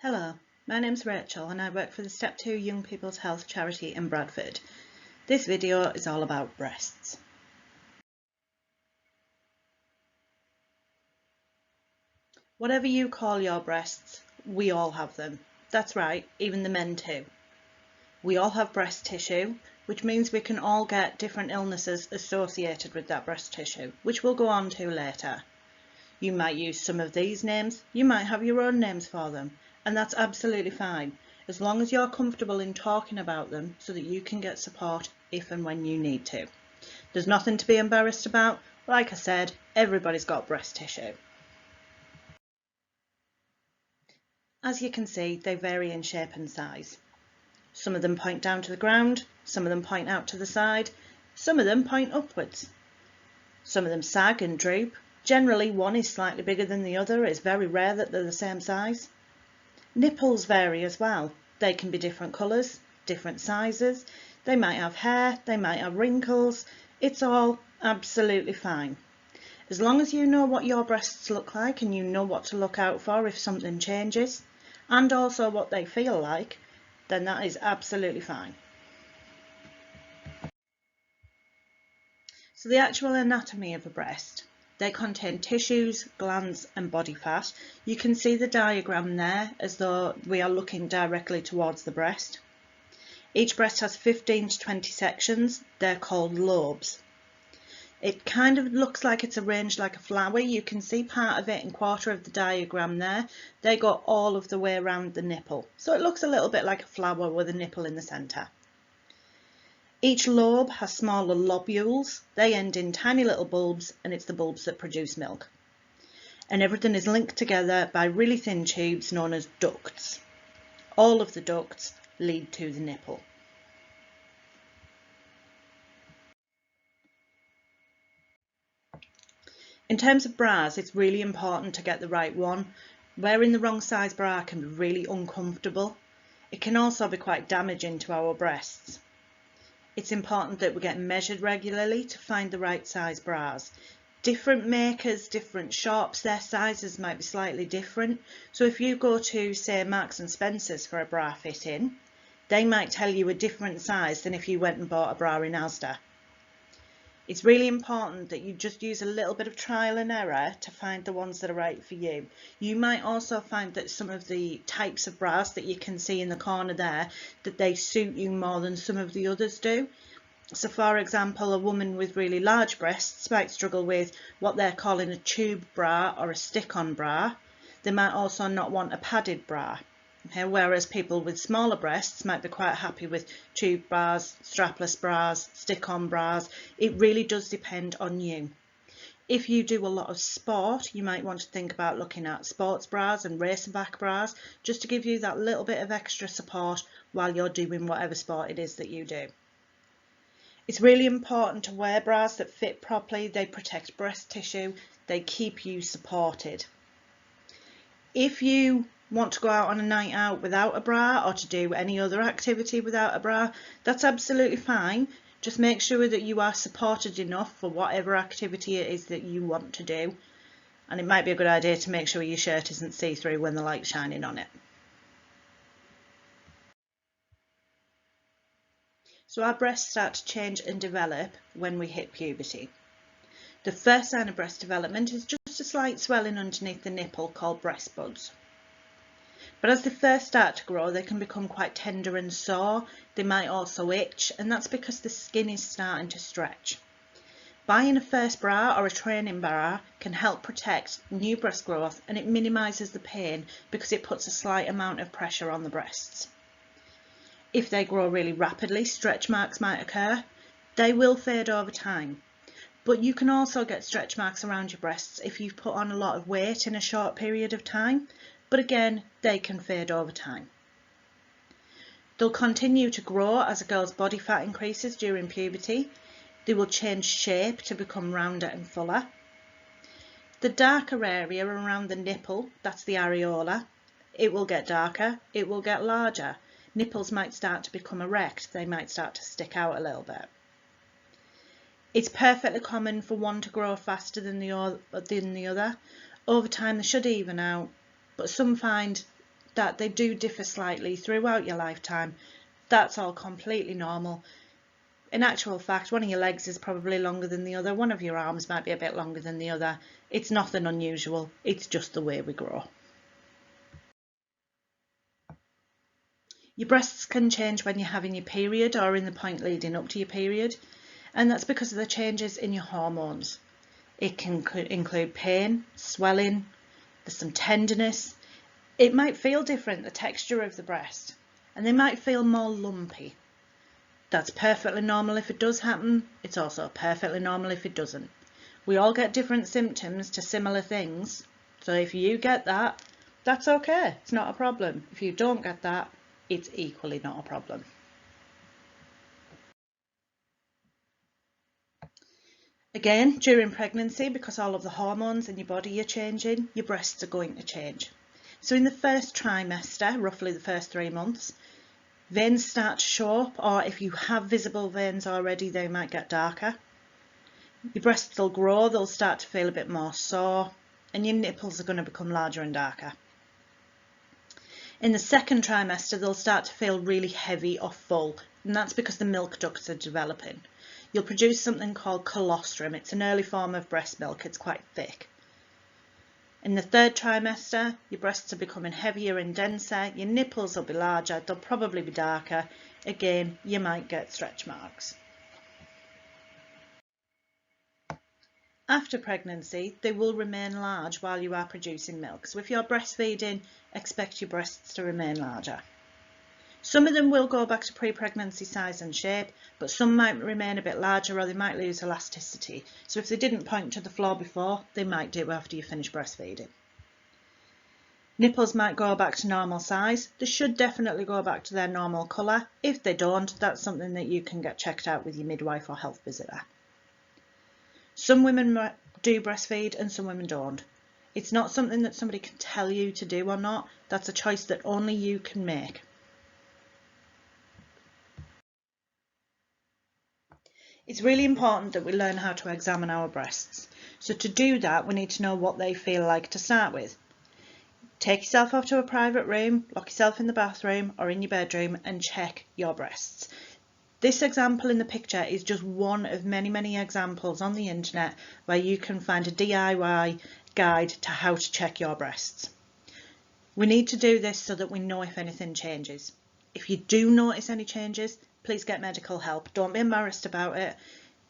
Hello, my name's Rachel and I work for the Step 2 Young People's Health charity in Bradford. This video is all about breasts. Whatever you call your breasts, we all have them. That's right, even the men too. We all have breast tissue, which means we can all get different illnesses associated with that breast tissue, which we'll go on to later. You might use some of these names, you might have your own names for them, and that's absolutely fine, as long as you're comfortable in talking about them so that you can get support if and when you need to. There's nothing to be embarrassed about. Like I said, everybody's got breast tissue. As you can see, they vary in shape and size. Some of them point down to the ground, some of them point out to the side, some of them point upwards. Some of them sag and droop. Generally, one is slightly bigger than the other. It's very rare that they're the same size. Nipples vary as well. They can be different colours, different sizes. They might have hair, they might have wrinkles. It's all absolutely fine. As long as you know what your breasts look like and you know what to look out for if something changes, and also what they feel like, then that is absolutely fine. So the actual anatomy of a breast. They contain tissues, glands and body fat. You can see the diagram there as though we are looking directly towards the breast. Each breast has 15 to 20 sections. They're called lobes. It kind of looks like it's arranged like a flower. You can see part of it in quarter of the diagram there. They go all of the way around the nipple. So it looks a little bit like a flower with a nipple in the centre. Each lobe has smaller lobules. They end in tiny little bulbs, and it's the bulbs that produce milk. And everything is linked together by really thin tubes known as ducts. All of the ducts lead to the nipple. In terms of bras, it's really important to get the right one. Wearing the wrong size bra can be really uncomfortable. It can also be quite damaging to our breasts. It's important that we get measured regularly to find the right size bras. Different makers, different shops, their sizes might be slightly different. So if you go to, say, Marks and Spencer's for a bra fitting, they might tell you a different size than if you went and bought a bra in Asda. It's really important that you just use a little bit of trial and error to find the ones that are right for you. You might also find that some of the types of bras that you can see in the corner there, that they suit you more than some of the others do. So for example, a woman with really large breasts might struggle with what they're calling a tube bra or a stick-on bra. They might also not want a padded bra. Okay, whereas people with smaller breasts might be quite happy with tube bras, strapless bras, stick-on bras. It really does depend on you. If you do a lot of sport, you might want to think about looking at sports bras and racerback bras, just to give you that little bit of extra support while you're doing whatever sport it is that you do. It's really important to wear bras that fit properly. They protect breast tissue, they keep you supported. If you want to go out on a night out without a bra or to do any other activity without a bra, that's absolutely fine. Just make sure that you are supported enough for whatever activity it is that you want to do. And it might be a good idea to make sure your shirt isn't see-through when the light's shining on it. So our breasts start to change and develop when we hit puberty. The first sign of breast development is just a slight swelling underneath the nipple called breast buds. But as they first start to grow, they can become quite tender and sore. They might also itch, and that's because the skin is starting to stretch. Buying a first bra or a training bra can help protect new breast growth, and it minimises the pain because it puts a slight amount of pressure on the breasts. If they grow really rapidly, stretch marks might occur. They will fade over time. But you can also get stretch marks around your breasts if you've put on a lot of weight in a short period of time. But again, they can fade over time. They'll continue to grow as a girl's body fat increases during puberty. They will change shape to become rounder and fuller. The darker area around the nipple, that's the areola, it will get darker, it will get larger. Nipples might start to become erect, they might start to stick out a little bit. It's perfectly common for one to grow faster than the other. Over time they should even out, but some find that they do differ slightly throughout your lifetime. That's all completely normal. In actual fact, one of your legs is probably longer than the other. One of your arms might be a bit longer than the other. It's nothing unusual. It's just the way we grow. Your breasts can change when you're having your period or in the point leading up to your period, and that's because of the changes in your hormones. It can include pain, swelling, there's some tenderness. It might feel different, the texture of the breast, and they might feel more lumpy. That's perfectly normal if it does happen. It's also perfectly normal if it doesn't. We all get different symptoms to similar things, so if you get that, that's okay. It's not a problem. If you don't get that, it's equally not a problem. Again, during pregnancy, because all of the hormones in your body are changing, your breasts are going to change. So in the first trimester, roughly the first 3 months, veins start to show up, or if you have visible veins already, they might get darker. Your breasts will grow, they'll start to feel a bit more sore, and your nipples are going to become larger and darker. In the second trimester, they'll start to feel really heavy or full, and that's because the milk ducts are developing. You'll produce something called colostrum. It's an early form of breast milk. It's quite thick. In the third trimester, your breasts are becoming heavier and denser. Your nipples will be larger. They'll probably be darker. Again, you might get stretch marks. After pregnancy, they will remain large while you are producing milk. So if you're breastfeeding, expect your breasts to remain larger. Some of them will go back to pre-pregnancy size and shape, but some might remain a bit larger or they might lose elasticity. So if they didn't point to the floor before, they might do after you finish breastfeeding. Nipples might go back to normal size. They should definitely go back to their normal colour. If they don't, that's something that you can get checked out with your midwife or health visitor. Some women do breastfeed and some women don't. It's not something that somebody can tell you to do or not. That's a choice that only you can make. It's really important that we learn how to examine our breasts. So to do that, we need to know what they feel like to start with. Take yourself off to a private room, lock yourself in the bathroom or in your bedroom and check your breasts. This example in the picture is just one of many, many examples on the internet where you can find a DIY guide to how to check your breasts. We need to do this so that we know if anything changes. If you do notice any changes, please get medical help. Don't be embarrassed about it.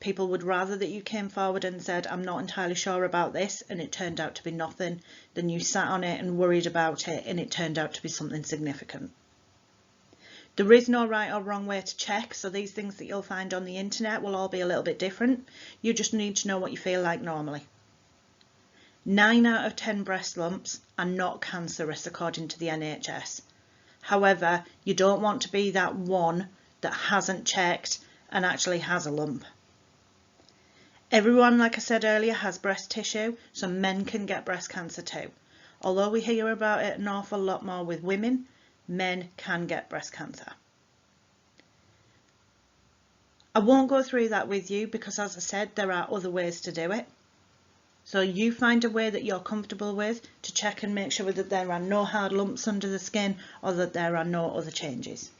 People would rather that you came forward and said, I'm not entirely sure about this, and it turned out to be nothing, than you sat on it and worried about it and it turned out to be something significant. There is no right or wrong way to check, so these things that you'll find on the internet will all be a little bit different. You just need to know what you feel like normally. 9 out of 10 breast lumps are not cancerous according to the NHS. However, you don't want to be that one that hasn't checked and actually has a lump. Everyone, like I said earlier, has breast tissue, so men can get breast cancer too. Although we hear about it an awful lot more with women, men can get breast cancer. I won't go through that with you because, as I said, there are other ways to do it. So you find a way that you're comfortable with to check and make sure that there are no hard lumps under the skin or that there are no other changes.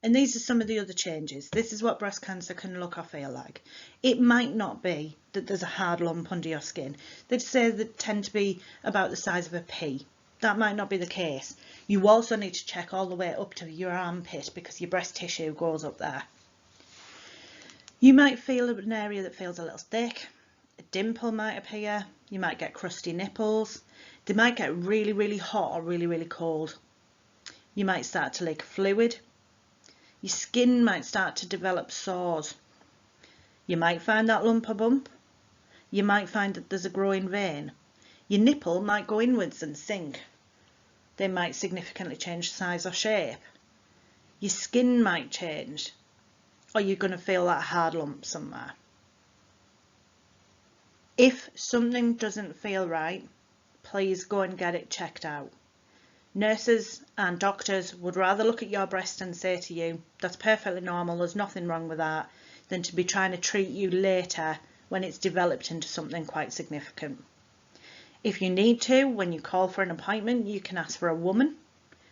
And these are some of the other changes. This is what breast cancer can look or feel like. It might not be that there's a hard lump under your skin. They'd say they tend to be about the size of a pea. That might not be the case. You also need to check all the way up to your armpit because your breast tissue goes up there. You might feel an area that feels a little thick. A dimple might appear. You might get crusty nipples. They might get really, really hot or really, really cold. You might start to leak fluid. Your skin might start to develop sores. You might find that lump or bump. You might find that there's a growing vein. Your nipple might go inwards and sink. They might significantly change size or shape. Your skin might change, or you're going to feel that hard lump somewhere. If something doesn't feel right, please go and get it checked out. Nurses and doctors would rather look at your breast and say to you, that's perfectly normal, there's nothing wrong with that, than to be trying to treat you later when it's developed into something quite significant. If you need to, when you call for an appointment, you can ask for a woman.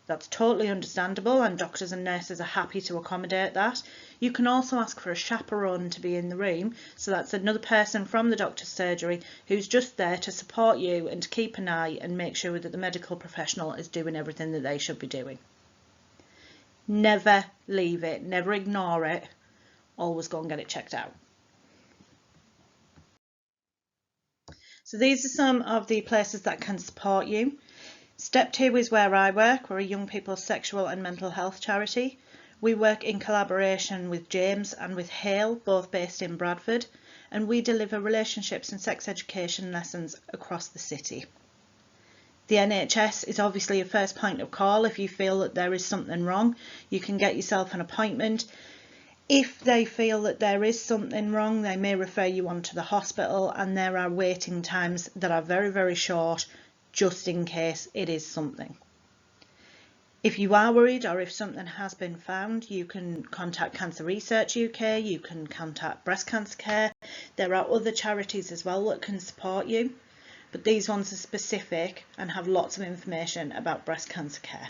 That's totally understandable, and doctors and nurses are happy to accommodate that. You can also ask for a chaperone to be in the room, so that's another person from the doctor's surgery who's just there to support you and to keep an eye and make sure that the medical professional is doing everything that they should be doing. Never leave it, never ignore it, always go and get it checked out. So these are some of the places that can support you. Step 2 is where I work. We're a young people's sexual and mental health charity. We work in collaboration with James and with Hale, both based in Bradford, and we deliver relationships and sex education lessons across the city. The NHS is obviously a first point of call. If you feel that there is something wrong, you can get yourself an appointment. If they feel that there is something wrong, they may refer you on to the hospital, and there are waiting times that are very, very short, just in case it is something. If you are worried, or if something has been found, you can contact Cancer Research UK, you can contact Breast Cancer Care. There are other charities as well that can support you, but these ones are specific and have lots of information about breast cancer care.